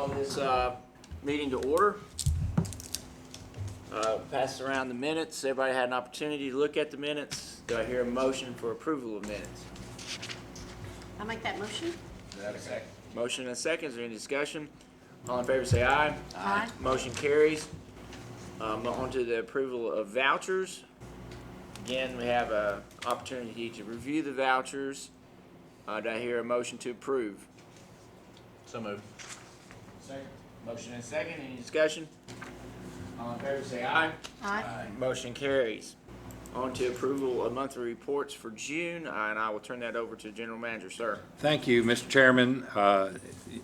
Call this meeting to order. Pass around the minutes. Everybody had an opportunity to look at the minutes. Do I hear a motion for approval of minutes? I'll make that motion. Do I have a second? Motion and a second. Is there any discussion? All in favor say aye. Aye. Motion carries. On to the approval of vouchers. Again, we have an opportunity to review the vouchers. Do I hear a motion to approve? So moved. Second. Motion and second. Any discussion? All in favor say aye. Aye. Motion carries. On to approval of monthly reports for June, and I will turn that over to General Manager, sir. Thank you, Mr. Chairman.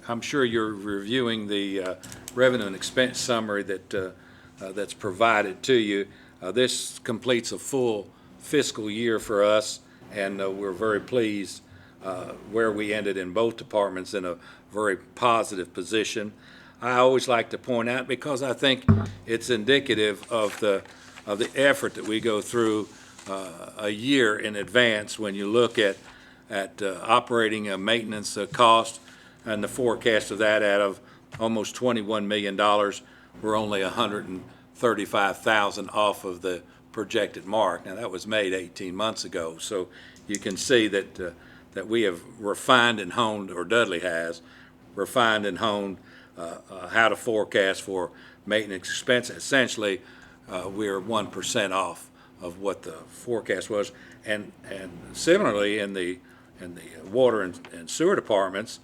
I'm sure you're reviewing the revenue and expense summary that's provided to you. This completes a full fiscal year for us, and we're very pleased where we ended in both departments in a very positive position. I always like to point out, because I think it's indicative of the effort that we go through a year in advance when you look at operating a maintenance cost and the forecast of that out of almost $21 million. We're only $135,000 off of the projected mark. Now, that was made 18 months ago, so you can see that we have refined and honed, or Dudley has, refined and honed how to forecast for maintenance expense. Essentially, we're 1% off of what the forecast was, and similarly in the water and sewer departments,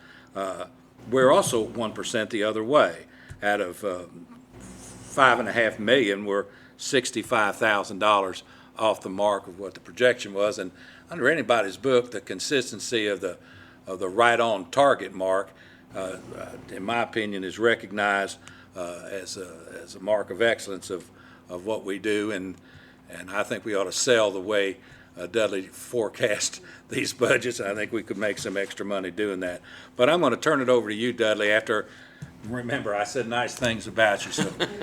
we're also 1% the other way. Out of $5.5 million, we're $65,000 off the mark of what the projection was, and under anybody's book, the consistency of the right on target mark, in my opinion, is recognized as a mark of excellence of what we do, and I think we ought to sell the way Dudley forecast these budgets. I think we could make some extra money doing that. But I'm going to turn it over to you, Dudley, after, remember, I said nice things about you,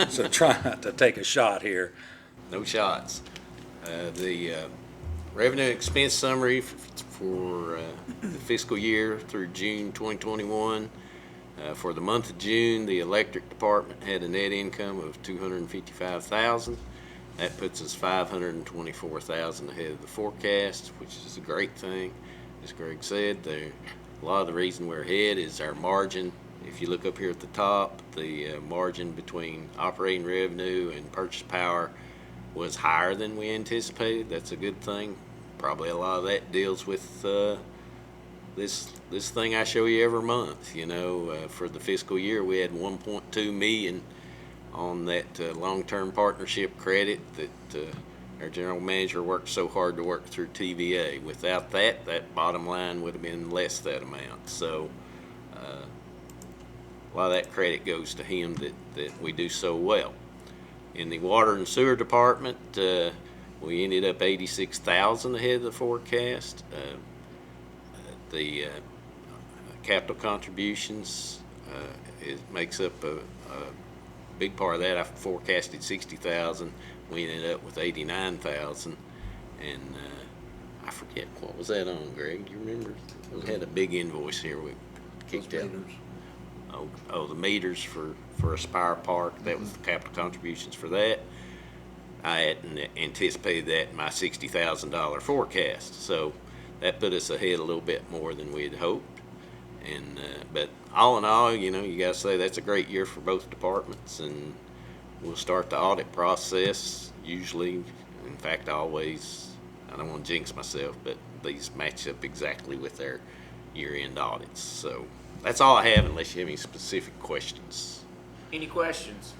so try not to take a shot here. No shots. The revenue expense summary for the fiscal year through June 2021. For the month of June, the electric department had a net income of $255,000. That puts us $524,000 ahead of the forecast, which is a great thing. As Greg said, a lot of the reason we're ahead is our margin. If you look up here at the top, the margin between operating revenue and purchase power was higher than we anticipated. That's a good thing. Probably a lot of that deals with this thing I show you every month. You know, for the fiscal year, we had $1.2 million on that long-term partnership credit that our general manager worked so hard to work through TVA. Without that, that bottom line would have been less that amount. So a lot of that credit goes to him that we do so well. In the water and sewer department, we ended up $86,000 ahead of the forecast. The capital contributions, it makes up a big part of that. I forecasted $60,000. We ended up with $89,000, and I forget what was that on, Greg? Do you remember? We had a big invoice here. We kicked out. Oh, the meters for Aspire Park. That was the capital contributions for that. I hadn't anticipated that in my $60,000 forecast, so that put us ahead a little bit more than we had hoped. And but all in all, you know, you got to say that's a great year for both departments, and we'll start the audit process usually. In fact, always. I don't want to jinx myself, but these match up exactly with their year-end audits. So that's all I have, unless you have any specific questions. Any questions?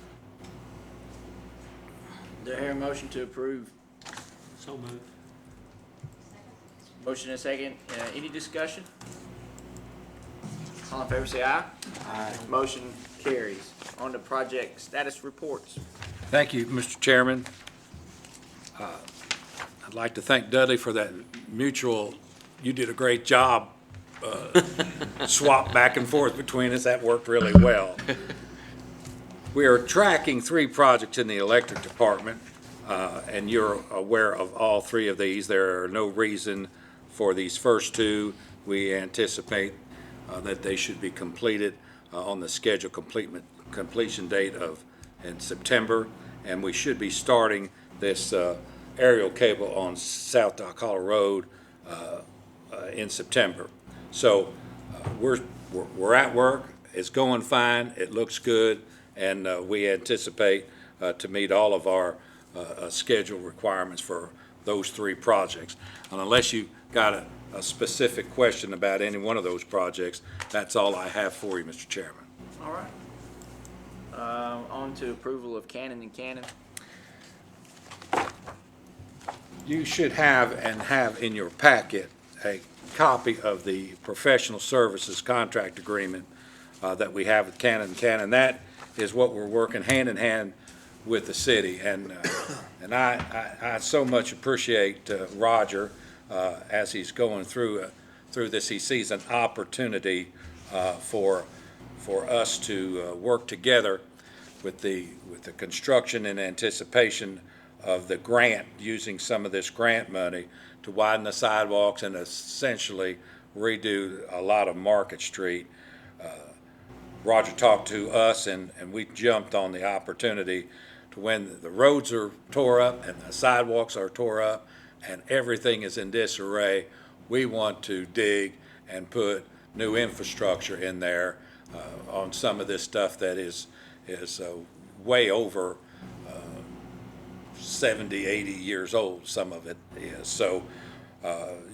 Do I hear a motion to approve? So moved. Motion and a second. Any discussion? All in favor say aye. Aye. Motion carries. On to project status reports. Thank you, Mr. Chairman. I'd like to thank Dudley for that mutual, you did a great job, swap back and forth between us. That worked really well. We are tracking 3 projects in the electric department, and you're aware of all 3 of these. There are no reason for these first 2. We anticipate that they should be completed on the scheduled completion date in September, and we should be starting this aerial cable on South Dock Hollow Road in September. So we're at work. It's going fine. It looks good, and we anticipate to meet all of our schedule requirements for those three projects. And unless you got a specific question about any one of those projects, that's all I have for you, Mr. Chairman. All right. On to approval of Cannon and Cannon. You should have in your packet a copy of the professional services contract agreement that we have with Cannon and Cannon. That is what we're working hand in hand with the city, and I so much appreciate Roger as he's going through this. He sees an opportunity for us to work together with the construction in anticipation of the grant, using some of this grant money to widen the sidewalks and essentially redo a lot of Market Street. Roger talked to us, and we jumped on the opportunity to, when the roads are tore up and the sidewalks are tore up and everything is in disarray, we want to dig and put new infrastructure in there on some of this stuff that is way over 70, 80 years old. Some of it is. So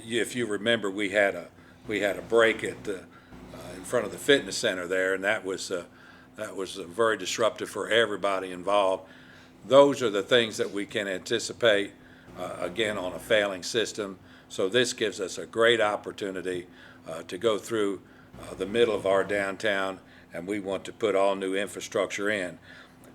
if you remember, we had a break at in front of the fitness center there, and that was very disruptive for everybody involved. Those are the things that we can anticipate again on a failing system. So this gives us a great opportunity to go through the middle of our downtown, and we want to put all new infrastructure in.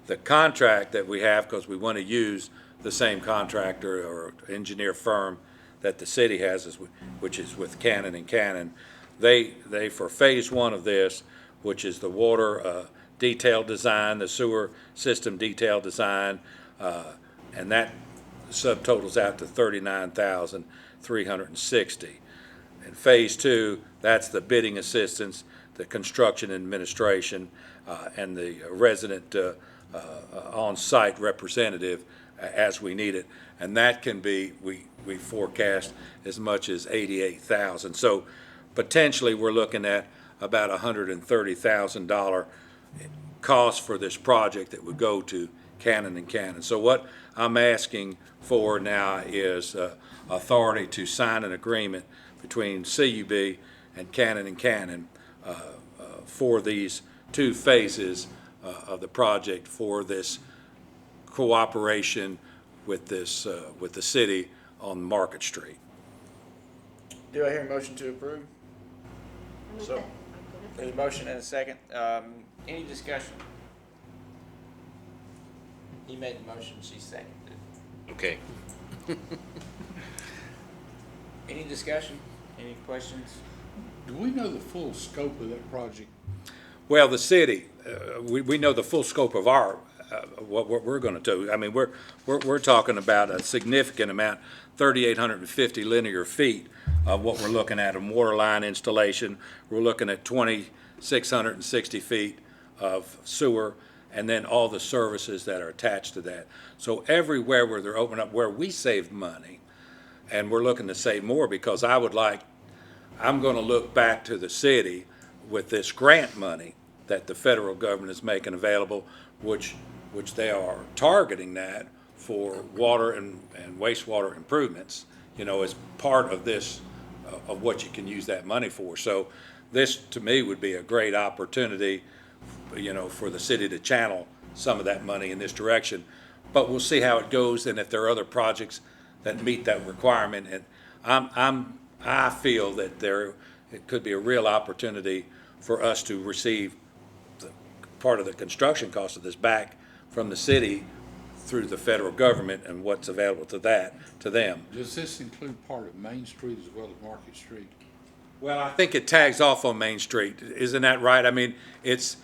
The contract that we have, because we want to use the same contractor or engineer firm that the city has, which is with Cannon and Cannon. They for phase one of this, which is the water detail design, the sewer system detail design, and that subtotals out to $39,360. And phase two, that's the bidding assistance, the construction administration, and the resident on-site representative as we need it. And that can be, we forecast as much as $88,000. So potentially we're looking at about $130,000 cost for this project that would go to Cannon and Cannon. So what I'm asking for now is authority to sign an agreement between CUB and Cannon for these two phases of the project, for this cooperation with this with the city on Market Street. Do I hear a motion to approve? So, there's a motion and a second. Any discussion? He made the motion, she seconded it. Okay. Any discussion? Any questions? Do we know the full scope of that project? Well, the city, we know the full scope of our what we're going to do. I mean, we're talking about a significant amount, 3,850 linear feet of what we're looking at in water line installation. We're looking at 2,660 feet of sewer, and then all the services that are attached to that. So everywhere where they're opening up, where we saved money, and we're looking to save more, because I'm going to look back to the city with this grant money that the federal government is making available, which they are targeting that for water and wastewater improvements, as part of this, of what you can use that money for. So this, to me, would be a great opportunity, for the city to channel some of that money in this direction. But we'll see how it goes, and if there are other projects that meet that requirement. And I feel that it could be a real opportunity for us to receive part of the construction cost of this back from the city through the federal government and what's available to them. Does this include part of Main Street as well as Market Street? Well, I think it tags off on Main Street. Isn't that right? I mean, as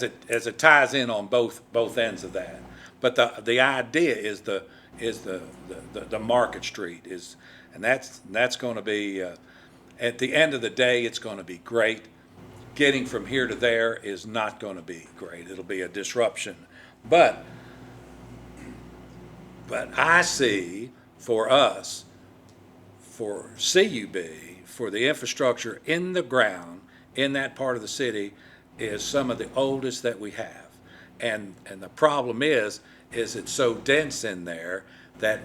it ties in on both ends of that. But the idea is the Market Street and that's going to be at the end of the day, it's going to be great. getting from here to there is not going to be great. It'll be a disruption. But I see for us, for CUB, for the infrastructure in the ground in that part of the city is some of the oldest that we have. And the problem is it's so dense in there that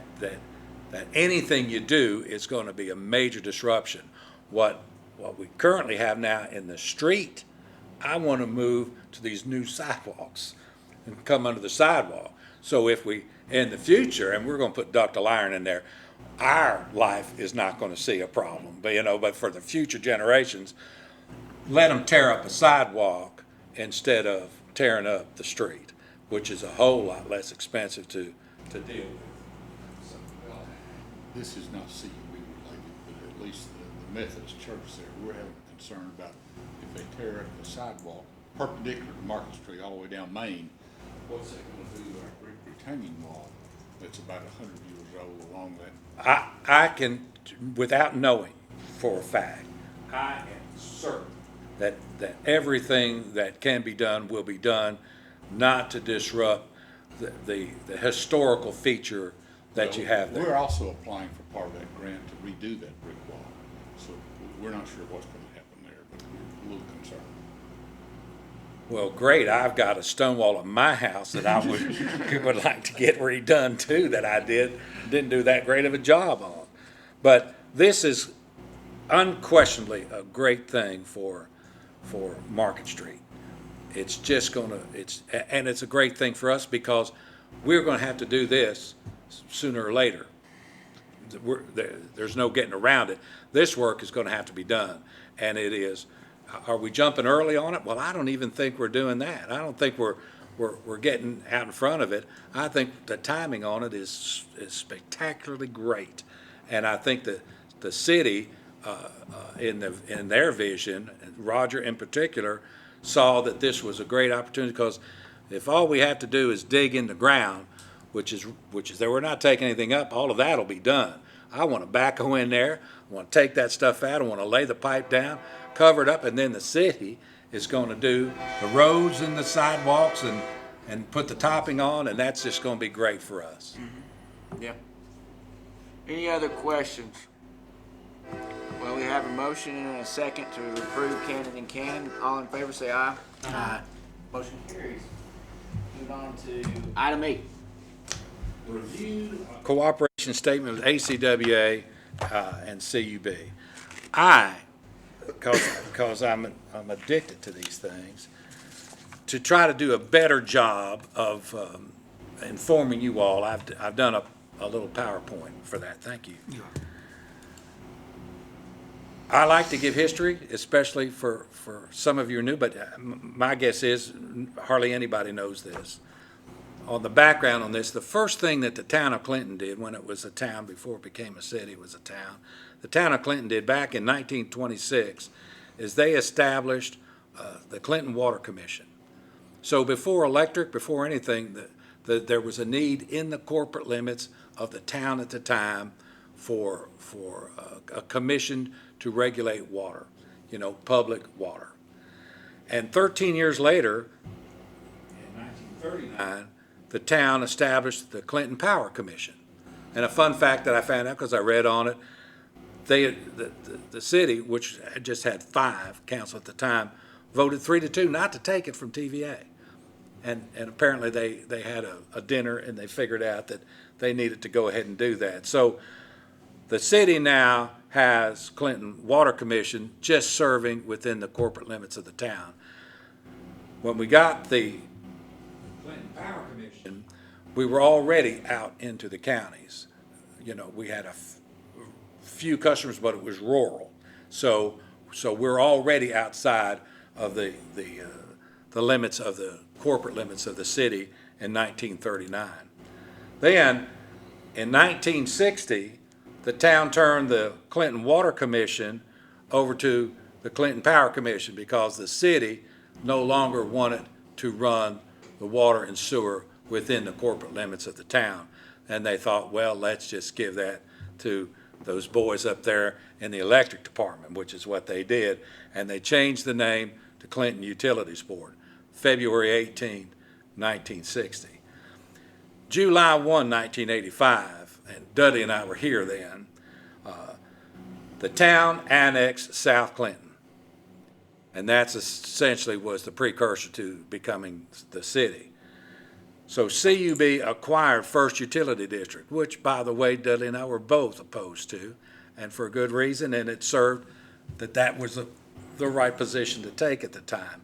anything you do is going to be a major disruption. What we currently have now in the street, I want to move to these new sidewalks and come under the sidewalk. So if we, in the future, and we're going to put ductile iron in there, our life is not going to see a problem. But for the future generations, let them tear up a sidewalk instead of tearing up the street, which is a whole lot less expensive to deal with. This is not CUB related, but at least the Methodist church there, we're having a concern about if they tear up the sidewalk perpendicular to Market Street all the way down Main, what's that gonna do to our brick retaining wall that's about 100 years old along that? I can, without knowing for a fact, I am certain that everything that can be done will be done, not to disrupt the historical feature that you have there. We're also applying for part of that grant to redo that brick wall, so we're not sure what's gonna happen there, but we're a little concerned. Well, great, I've got a stone wall at my house that I would like to get redone too, that I didn't do that great of a job on. But this is unquestionably a great thing for Market Street. It's just and it's a great thing for us because we're gonna have to do this sooner or later. There's no getting around it. This work is gonna have to be done, and it is. Are we jumping early on it? Well, I don't even think we're doing that. I don't think we're getting out in front of it. I think the timing on it is spectacularly great, and I think that the city, in their vision, Roger in particular, saw that this was a great opportunity because if all we have to do is dig in the ground, which is that we're not taking anything up, all of that'll be done. I want to backhoe in there. I want to take that stuff out. I want to lay the pipe down, cover it up, and then the city is going to do the roads and the sidewalks and put the topping on, and that's just going to be great for us. Yeah. Any other questions? Well, we have a motion and a second to approve Cannon and Cannon. All in favor, say aye. Aye. Motion carries. Move on to item 8. Review. Cooperation statement with ACWA and CUB. Because I'm addicted to these things, to try to do a better job of informing you all, I've done a little PowerPoint for that. Thank you. I like to give history, especially for some of you are new, but my guess is hardly anybody knows this. On the background on this, the first thing that the town of Clinton did when it was a town before it became a city, it was a town. The town of Clinton did back in 1926 is they established the Clinton Water Commission. So before electric, before anything, there was a need in the corporate limits of the town at the time for a commission to regulate water, public water. And 13 years later, in 1939, the town established the Clinton Power Commission. And a fun fact that I found out because I read on it, the city, which just had 5 council at the time, voted 3-2 not to take it from TVA. And apparently they had a dinner and they figured out that they needed to go ahead and do that. So the city now has Clinton Water Commission just serving within the corporate limits of the town. When we got the Clinton Power Commission, we were already out into the counties. We had a few customers, but it was rural. So we're already outside of the limits of the corporate limits of the city in 1939. Then, in 1960, the town turned the Clinton Water Commission over to the Clinton Power Commission because the city no longer wanted to run the water and sewer within the corporate limits of the town. And they thought, well, let's just give that to those boys up there in the electric department, which is what they did. And they changed the name the Clinton Utilities Board, February 18, 1960. July 1, 1985, and Dudley and I were here then, the town annexed South Clinton. And that's essentially was the precursor to becoming the city. So CUB acquired First Utility District, which, by the way, Dudley and I were both opposed to, and for a good reason, and it served that was the right position to take at the time.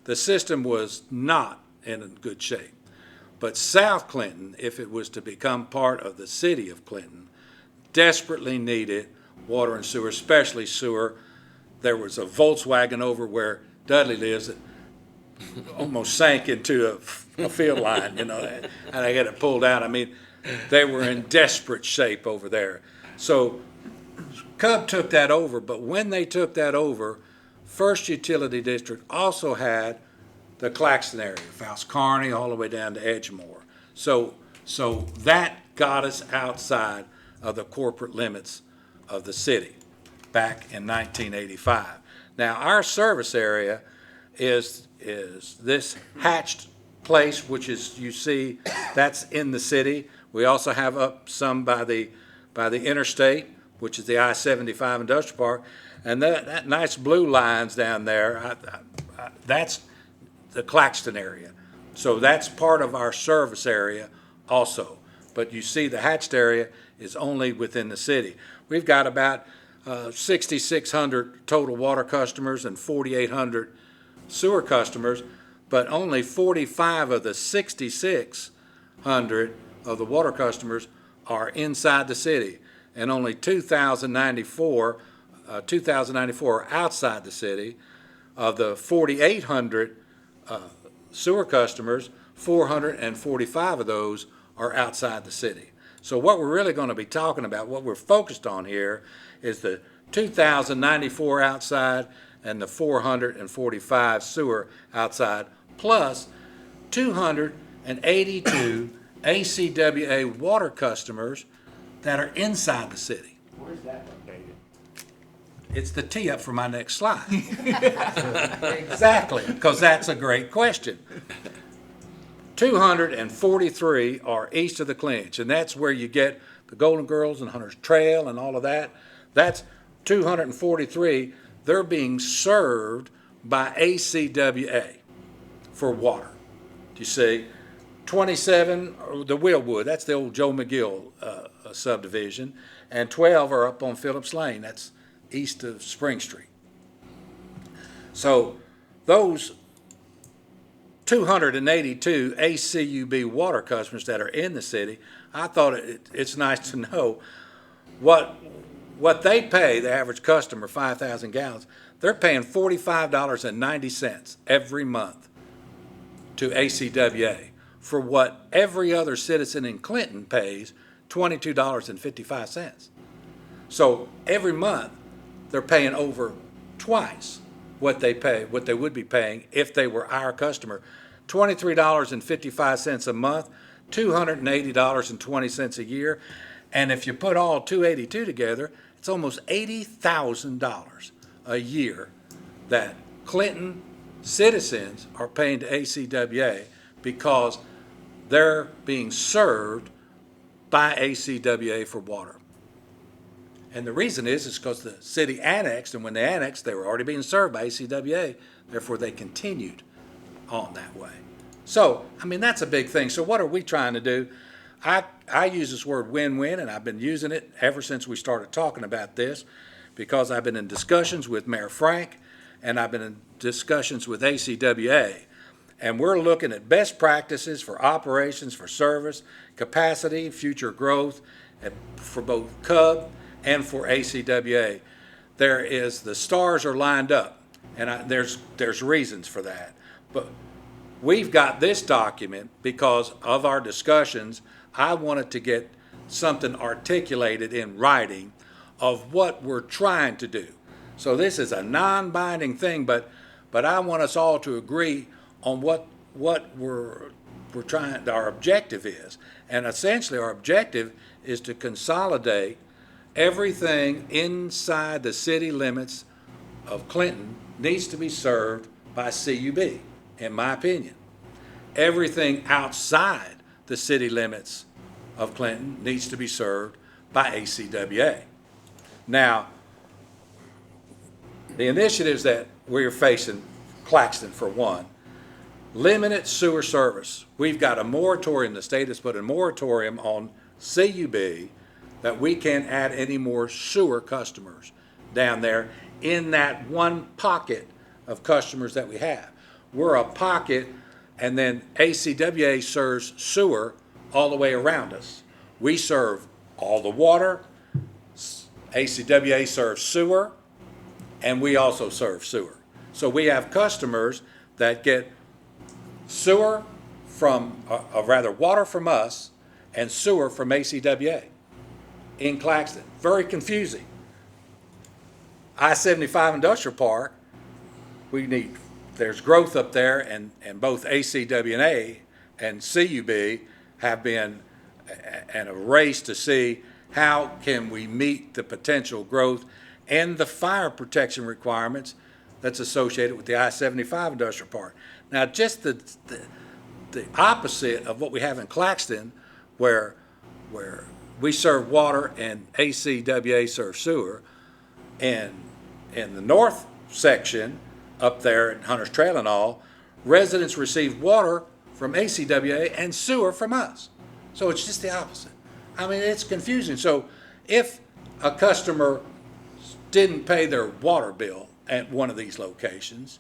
The system was not in good shape. But South Clinton, if it was to become part of the city of Clinton, desperately needed water and sewer, especially sewer. There was a Volkswagen over where Dudley lives that almost sank into a field line, and I got it pulled out. I mean, they were in desperate shape over there. So Cub took that over, but when they took that over, First Utility District also had the Claxton area, Faust Kearney, all the way down to Edgemoor. So that got us outside of the corporate limits of the city back in 1985. Now, our service area is this hatched place, which is, you see, that's in the city. We also have up some by the interstate, which is the I-75 Industrial Park, and that nice blue lines down there, that's the Claxton area. So that's part of our service area also. But you see the hatched area is only within the city. We've got about 6,600 total water customers and 4,800 sewer customers, but only 45 of the 6,600 of the water customers are inside the city, and only 2,094 are outside the city. Of the 4,800 sewer customers, 445 of those are outside the city. So what we're really going to be talking about, what we're focused on here, is the 2,094 outside and the 445 sewer outside, plus 282 ACWA water customers that are inside the city. Where's that located? It's the tee up for my next slide. Exactly, because that's a great question. 243 are east of the Clinch, and that's where you get the Golden Girls and Hunter's Trail and all of that. That's 243. They're being served by ACWA for water. Do you see? 27, the Willwood, that's the old Joe McGill subdivision, and 12 are up on Phillips Lane. That's east of Spring Street. So those 282 ACUB water customers that are in the city, I thought it's nice to know what they pay, the average customer, 5,000 gallons, they're paying $45.90 every month to ACWA for what every other citizen in Clinton pays, $22.55. So every month, they're paying over twice what they would be paying if they were our customer. $23.55 a month, $280.20 a year, and if you put all 282 together, it's almost $80,000 a year that Clinton citizens are paying to ACWA because they're being served by ACWA for water. And the reason is because the city annexed, and when they annexed, they were already being served by ACWA, therefore they continued on that way. So, I mean, that's a big thing. So what are we trying to do? I use this word win-win, and I've been using it ever since we started talking about this, because I've been in discussions with Mayor Frank, and I've been in discussions with ACWA. And we're looking at best practices for operations, for service, capacity, future growth, for both Cub and for ACWA. The stars are lined up, and there's reasons for that. But we've got this document because of our discussions. I wanted to get something articulated in writing of what we're trying to do. So this is a non-binding thing, but I want us all to agree on what we're trying, our objective is. And essentially our objective is to consolidate everything inside the city limits of Clinton needs to be served by CUB, in my opinion. Everything outside the city limits of Clinton needs to be served by ACWA. Now, the initiatives that we're facing, Claxton for one, limited sewer service. We've got a moratorium, the state has put a moratorium on CUB that we can't add any more sewer customers down there in that one pocket of customers that we have. We're a pocket, and then ACWA serves sewer all the way around us. We serve all the water, ACWA serves sewer, and we also serve sewer. So we have customers that get sewer from, rather water from us and sewer from ACWA in Claxton. Very confusing. I-75 Industrial Park, there's growth up there, and both ACWA and CUB have been in a race to see how can we meet the potential growth and the fire protection requirements that's associated with the I-75 Industrial Park. Now, just the opposite of what we have in Claxton, where we serve water and ACWA serves sewer, and in the north section up there at Hunter's Trail and all, residents receive water from ACWA and sewer from us. So it's just the opposite. I mean, it's confusing. So if a customer didn't pay their water bill at one of these locations,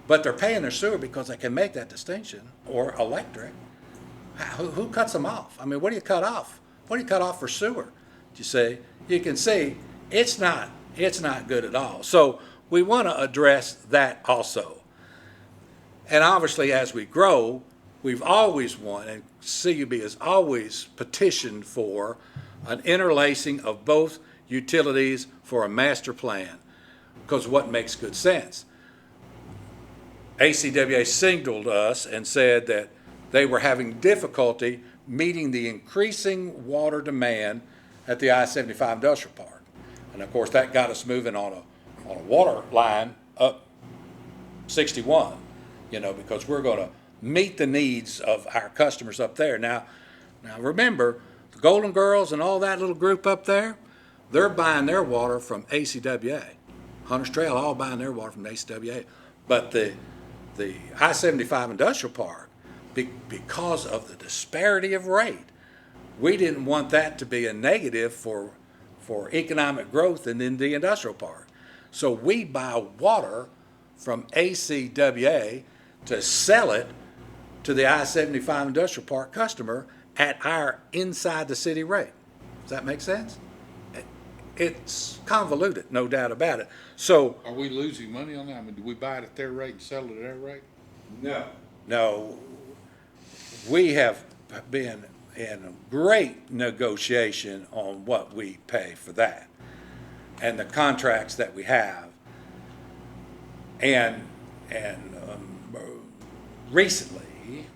but they're paying their sewer because they can make that distinction, or electric, who cuts them off? I mean, what do you cut off? What do you cut off for sewer? You see, you can see it's not good at all. So we want to address that also. And obviously, as we grow, we've always wanted, and CUB has always petitioned for an interlacing of both utilities for a master plan, because what makes good sense? ACWA signaled us and said that they were having difficulty meeting the increasing water demand at the I-75 Industrial Park. And of course, that got us moving on a water line up 61, because we're going to meet the needs of our customers up there. Now remember, the Golden Girls and all that little group up there, they're buying their water from ACWA. Hunter's Trail all buying their water from ACWA. But the I-75 Industrial Park, because of the disparity of rate, we didn't want that to be a negative for economic growth in the industrial park. So we buy water from ACWA to sell it to the I-75 Industrial Park customer at our inside the city rate. Does that make sense? It's convoluted, no doubt about it. So Are we losing money on that? I mean, do we buy it at their rate and sell it at their rate? no, we have been in great negotiation on what we pay for that and the contracts that we have. And recently,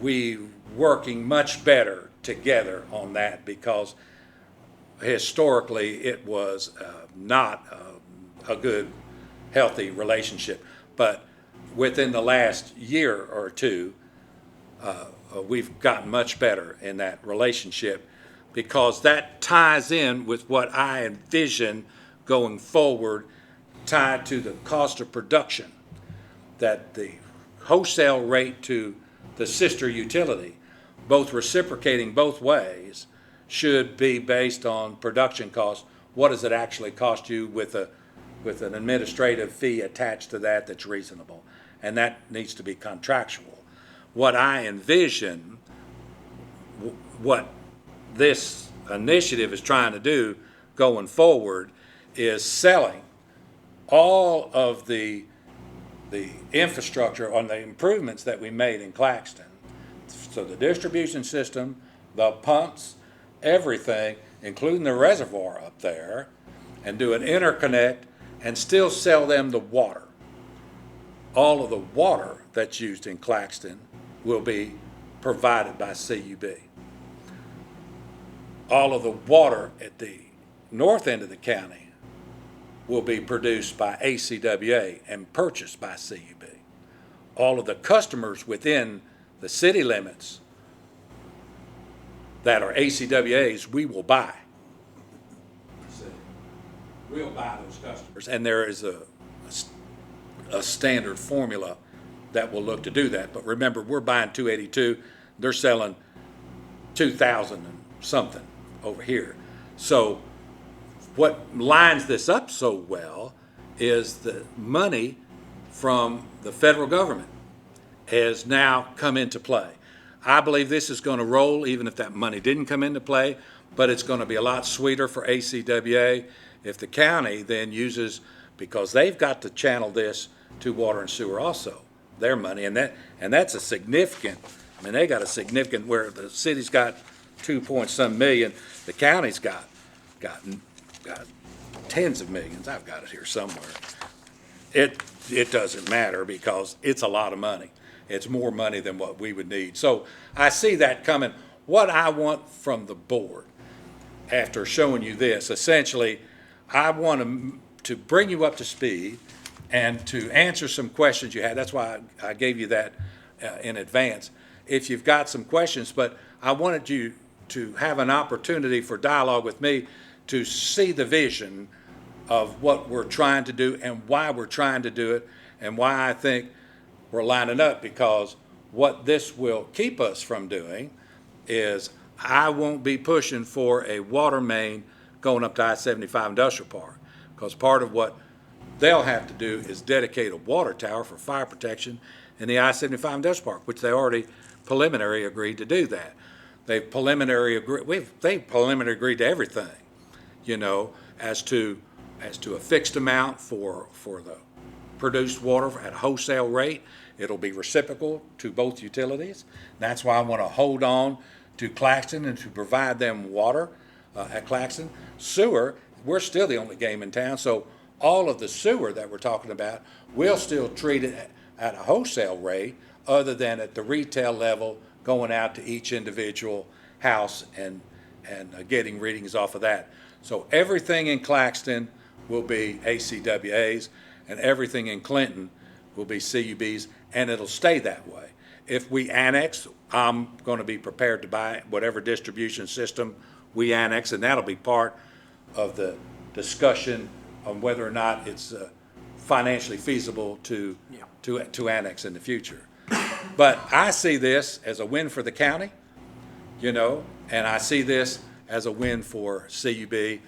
we working much better together on that, because historically it was not a good, healthy relationship. But within the last year or two, we've gotten much better in that relationship, because that ties in with what I envision going forward, tied to the cost of production, that the wholesale rate to the sister utility, both reciprocating both ways, should be based on production costs. What does it actually cost you with an administrative fee attached to that that's reasonable? And that needs to be contractual. What I envision, what this initiative is trying to do going forward, is selling all of the infrastructure on the improvements that we made in Claxton. So the distribution system, the pumps, everything, including the reservoir up there, and do an interconnect and still sell them the water. All of the water that's used in Claxton will be provided by CUB. All of the water at the north end of the county will be produced by ACWA and purchased by CUB. All of the customers within the city limits that are ACWAs, we will buy. We'll buy those customers. And there is a standard formula that will look to do that. But remember, we're buying 282, they're selling 2,000 and something over here. So what lines this up so well is the money from the federal government has now come into play. I believe this is going to roll even if that money didn't come into play, but it's going to be a lot sweeter for ACWA if the county then uses, because they've got to channel this to water and sewer also, their money, and that's a significant, I mean, they got a significant, where the city's got 2-point-some million, the county's got tens of millions. I've got it here somewhere. It doesn't matter because it's a lot of money. It's more money than what we would need. So I see that coming. What I want from the board, after showing you this, essentially, I want to bring you up to speed and to answer some questions you had. That's why I gave you that in advance. If you've got some questions, but I wanted you to have an opportunity for dialogue with me to see the vision of what we're trying to do and why we're trying to do it and why I think we're lining up, because what this will keep us from doing is I won't be pushing for a water main going up to I-75 Industrial Park, because part of what they'll have to do is dedicate a water tower for fire protection in the I-75 Industrial Park, which they already preliminary agreed to do that. They've preliminary agreed to everything, you know, as to a fixed amount for the produced water at a wholesale rate. It'll be reciprocal to both utilities. That's why I want to hold on to Claxton and to provide them water at Claxton. Sewer, we're still the only game in town, so all of the sewer that we're talking about, we'll still treat it at a wholesale rate other than at the retail level, going out to each individual house and getting readings off of that. So everything in Claxton will be ACWA's, and everything in Clinton will be CUB's, and it'll stay that way. If we annex, I'm going to be prepared to buy whatever distribution system we annex, and that'll be part of the discussion on whether or not it's financially feasible to annex in the future. But I see this as a win for the county, you know, and I see this as a win for CUB,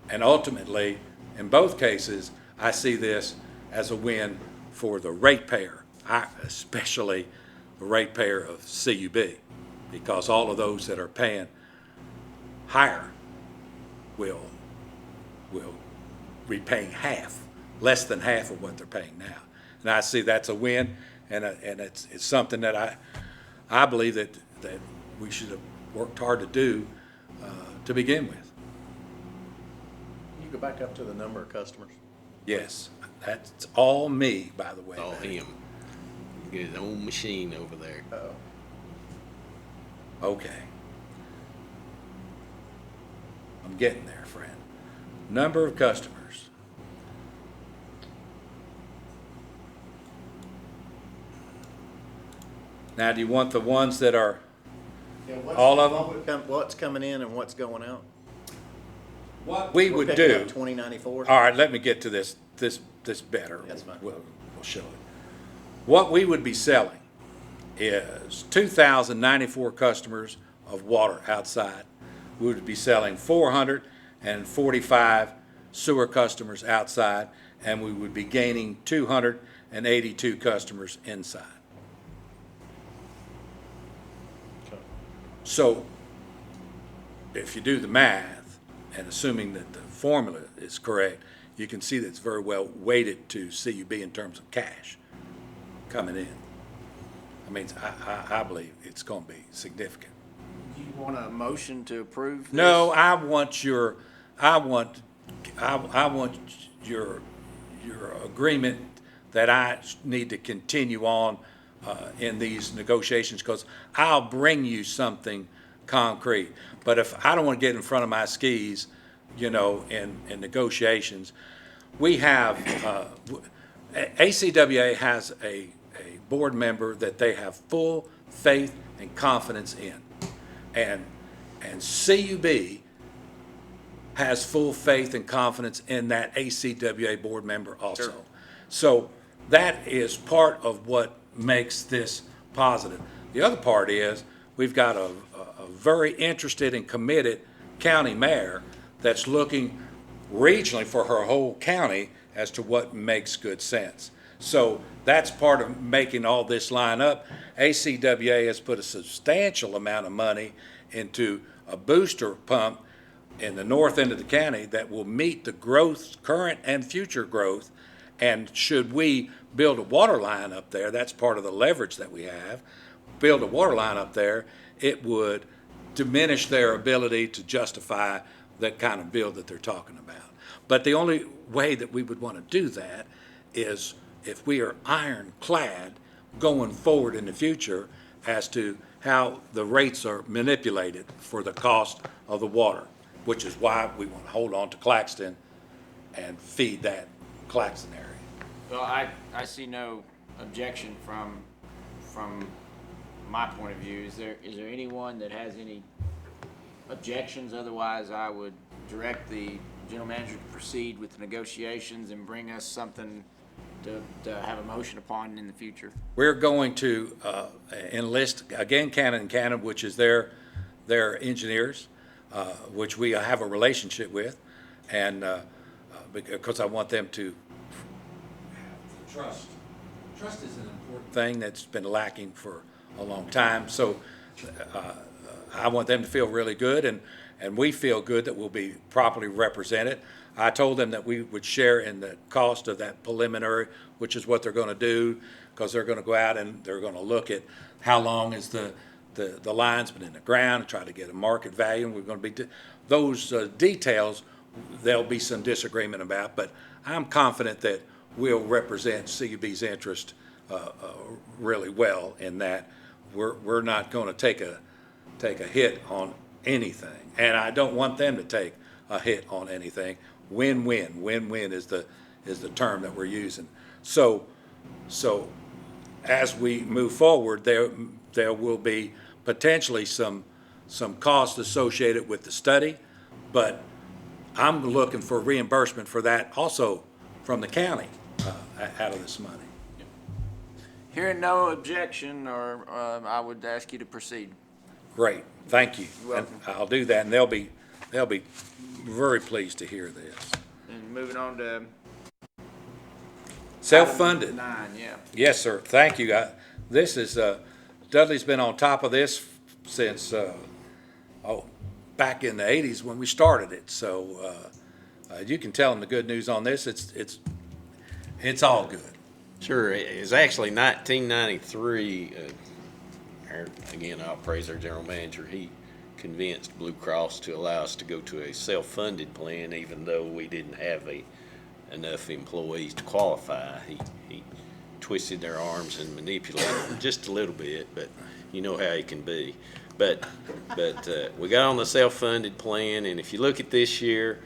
and ultimately, in both cases, I see this as a win for the ratepayer, especially the ratepayer of CUB, because all of those that are paying higher will be paying half, less than half of what they're paying now. And I see that's a win, and it's something that I believe that we should have worked hard to do to begin with. You go back up to the number of customers. Yes, that's all me, by the way. All him. He's got his own machine over there. Okay. I'm getting there, friend. Number of customers. Now, do you want the ones that are, all of them? What's coming in and what's going out? What we would Picking do. up 2094. All right, let me get to this better. That's fine. We'll show it. What we would be selling is 2,094 customers of water outside. We would be selling 445 sewer customers outside, and we would be gaining 282 customers inside. Okay. So if you do the math, and assuming that the formula is correct, you can see that it's very well weighted to CUB in terms of cash coming in. I mean, I believe it's going to be significant. Do you want a motion to approve this? No, I want your agreement that I need to continue on in these negotiations, because I'll bring you something concrete. But if I don't want to get in front of my skis, you know, in negotiations, we have, ACWA has a board member that they have full faith and confidence in. And CUB has full faith and confidence in that ACWA board member also. Sure. So that is part of what makes this positive. The other part is, we've got a very interested and committed county mayor that's looking regionally for her whole county as to what makes good sense. So that's part of making all this line up. ACWA has put a substantial amount of money into a booster pump in the north end of the county that will meet the growth, current and future growth. And should we build a water line up there, that's part of the leverage that we have, build a water line up there, it would diminish their ability to justify that kind of bill that they're talking about. But the only way that we would want to do that is if we are ironclad going forward in the future as to how the rates are manipulated for the cost of the water, which is why we want to hold on to Claxton and feed that Claxton area. Well, I see no objection from my point of view. Is there anyone that has any objections? Otherwise, I would direct the general manager to proceed with the negotiations and bring us something to have a motion upon in the future. We're going to enlist, again, Cannon, which is their engineers, which we have a relationship with, and because I want them to trust. Trust is an important thing that's been lacking for a long time. So I want them to feel really good, and we feel good that we'll be properly represented. I told them that we would share in the cost of that preliminary, which is what they're going to do, because they're going to go out and they're going to look at how long is the line's been in the ground and try to get a market value. And we're going to be those details. There'll be some disagreement about, but I'm confident that we'll represent CUB's interest really well in that. We're not going to take a hit on anything, and I don't want them to take a hit on anything. Win-win is the term that we're using. So as we move forward, there will be potentially some costs associated with the study, but I'm looking for reimbursement for that also from the county out of this money. Hearing no objection, or I would ask you to proceed. Great, thank you. You're welcome. And I'll do that, and they'll be very pleased to hear this. And moving on to Self-funded. item 9, yeah. Yes, sir. Thank you. This is, Dudley's been on top of this since, back in the 80s when we started it. So you can tell them the good news on this. It's all good. Sure, it's actually 1993, again, I'll praise our general manager. He convinced Blue Cross to allow us to go to a self-funded plan, even though we didn't have enough employees to qualify. He twisted their arms and manipulated them just a little bit, but you know how he can be. But we got on the self-funded plan, and if you look at this year,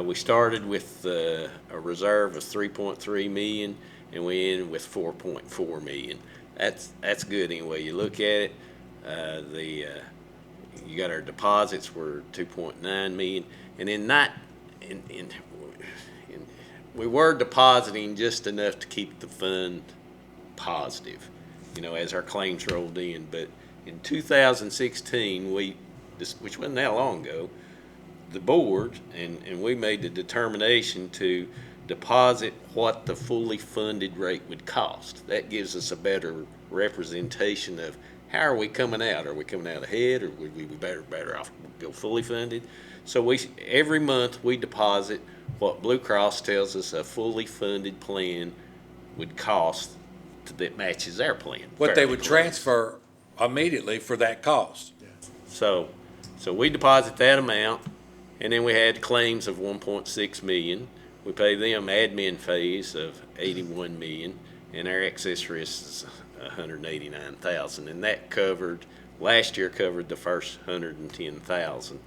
we started with a reserve of $3.3 million, and we ended with $4.4 million. That's good anyway you look at it. You got our deposits were $2.9 million, and we were depositing just enough to keep the fund positive, as our claims rolled in. But in 2016, which wasn't that long ago, the board and we made the determination to deposit what the fully funded rate would cost. That gives us a better representation of how are we coming out? Are we coming out ahead, or would we be better off go fully funded? So every month we deposit what Blue Cross tells us a fully funded plan would cost that matches our plan. What they fairly would close. transfer immediately for that cost. So we deposit that amount, and then we had claims of $1.6 million. We pay them admin fees of $81 million, and our excess risk is $189,000, and that last year covered the first $110,000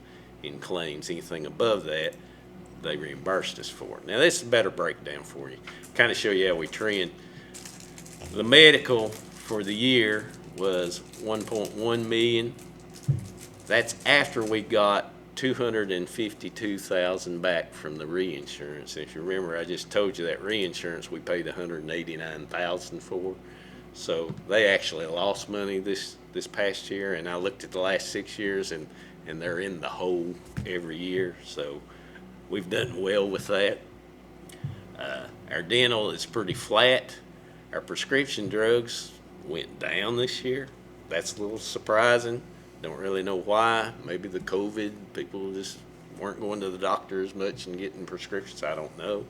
in claims. Anything above that, they reimbursed us for it. Now, this is a better breakdown for you. Kind of show you how we trend. The medical for the year was 1.1 million. That's after we got 252,000 back from the reinsurance. If you remember, I just told you that reinsurance we paid 189,000 for. So they actually lost money this past year, and I looked at the last 6 years, and they're in the hole every year. So we've done well with that. Our dental is pretty flat. Our prescription drugs went down this year. That's a little surprising. Don't really know why. Maybe the COVID, people just weren't going to the doctor as much and getting prescriptions. I don't know.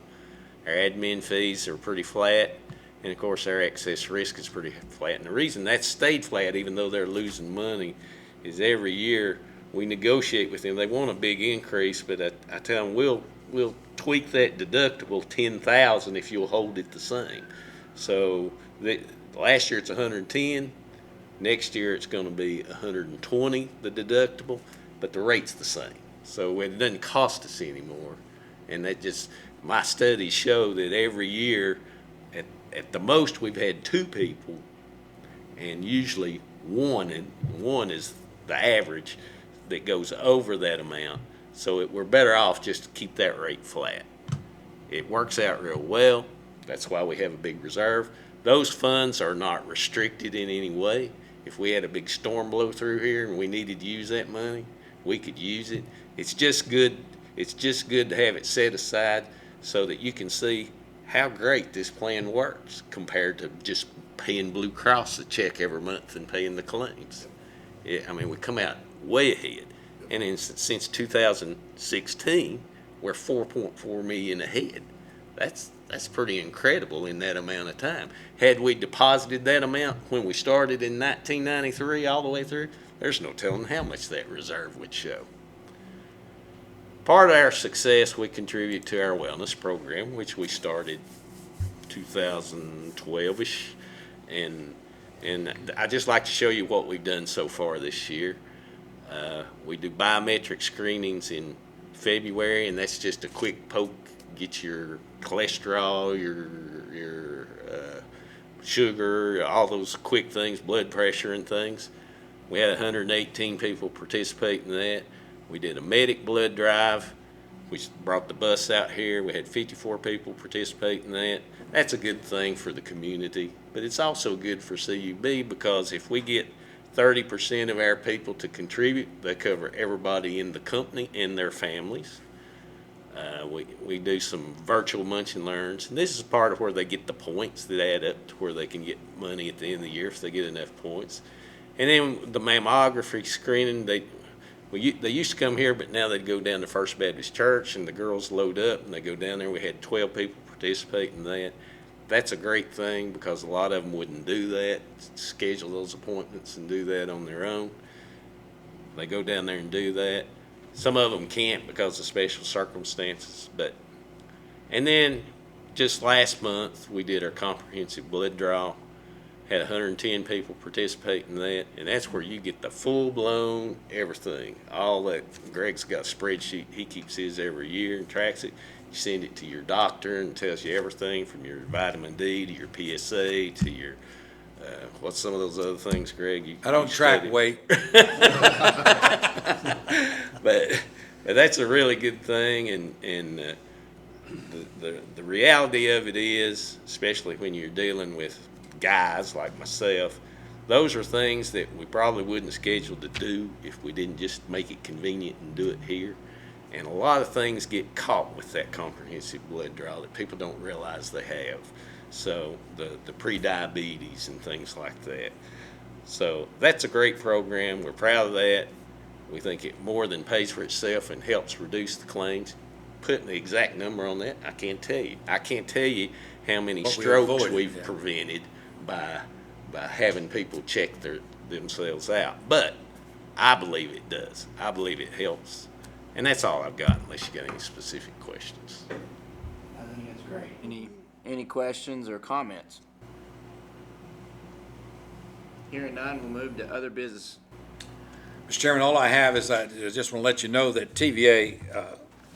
Our admin fees are pretty flat. And of course, our excess risk is pretty flat. And the reason that's stayed flat, even though they're losing money, is every year we negotiate with them. They want a big increase, but I tell them we'll tweak that deductible 10,000 if you'll hold it the same. So last year it's 110. Next year it's going to be 120, the deductible, but the rate's the same. So it doesn't cost us anymore. And that just, my studies show that every year, at the most, we've had 2 people, and usually one is the average that goes over that amount. So we're better off just to keep that rate flat. It works out real well. That's why we have a big reserve. Those funds are not restricted in any way. If we had a big storm blow through here and we needed to use that money, we could use it. It's just good to have it set aside so that you can see how great this plan works compared to just paying Blue Cross a check every month and paying the claims. We come out way ahead. And since 2016, we're 4.4 million ahead. That's pretty incredible in that amount of time. Had we deposited that amount when we started in 1993 all the way through, there's no telling how much that reserve would show. Part of our success we contribute to our wellness program, which we started 2012-ish, and I just like to show you what we've done so far this year. We do biometric screenings in February, and that's just a quick poke, get your cholesterol, your sugar, all those quick things, blood pressure and things. We had 118 people participate in that. We did a medic blood drive. We brought the bus out here. We had 54 people participate in that. That's a good thing for the community, but it's also good for CUB because if we get 30% of our people to contribute, they cover everybody in the company and their families. We do some virtual munch and learns, and this is part of where they get the points that add up to where they can get money at the end of the year if they get enough points. And then the mammography screening, they used to come here, but now they go down to First Baptist Church, and the girls load up and they go down there. We had 12 people participate in that. That's a great thing because a lot of them wouldn't do that, schedule those appointments and do that on their own. They go down there and do that. Some of them can't because of special circumstances, and then just last month we did our comprehensive blood draw, had 110 people participate in that, and that's where you get the full-blown everything. All that, Greg's got a spreadsheet, he keeps his every year and tracks it. You send it to your doctor and tells you everything from your vitamin D to your PSA to your, what's some of those other things, Greg? I don't track weight. But that's a really good thing, and the reality of it is, especially when you're dealing with guys like myself, those are things that we probably wouldn't schedule to do if we didn't just make it convenient and do it here. And a lot of things get caught with that comprehensive blood draw that people don't realize they have. So the pre-diabetes and things like that. So that's a great program. We're proud of that. We think it more than pays for itself and helps reduce the claims. Putting the exact number on that, I can't tell you. I can't tell you how many What we strokes avoided, we've yeah. prevented by having people check themselves out. But I believe it does. I believe it helps. And that's all I've got, unless you got any specific questions. I think that's great. Any questions or comments? Hearing none, we'll move to other business. Mr. Chairman, all I have is I just want to let you know that TVA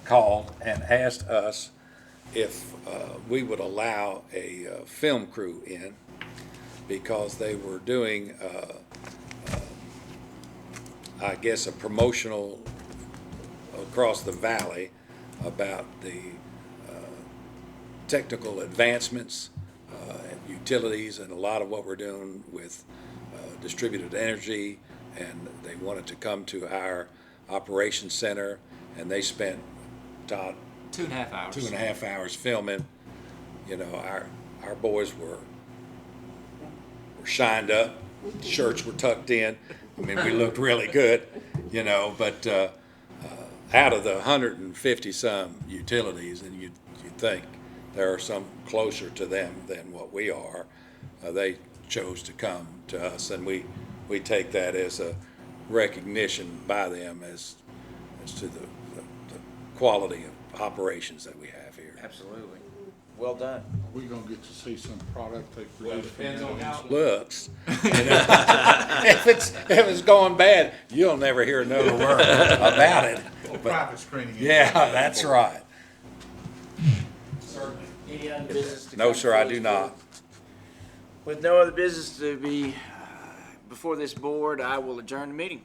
called and asked us if we would allow a film crew in, because they were doing, I guess, a promotional across the valley about the technical advancements and utilities and a lot of what we're doing with distributed energy, and they wanted to come to our operations center, and they spent, Todd, 2.5 hours. 2.5 hours filming. You know, our boys were shined up, shirts were tucked in. I mean, we looked really good, you know, but out of the 150 some utilities, and you'd think there are some closer to them than what we are, they chose to come to us, and we take that as a recognition by them as to the quality of operations that we have here. Absolutely. Well done. Are we gonna get to see some product they produce? Depends on how it looks. You know? If it's going bad, you'll never hear another word about it. Private screening. Yeah, that's right. Any other business to No, come sir, I before do this not. board? With no other business to be before this board, I will adjourn the meeting.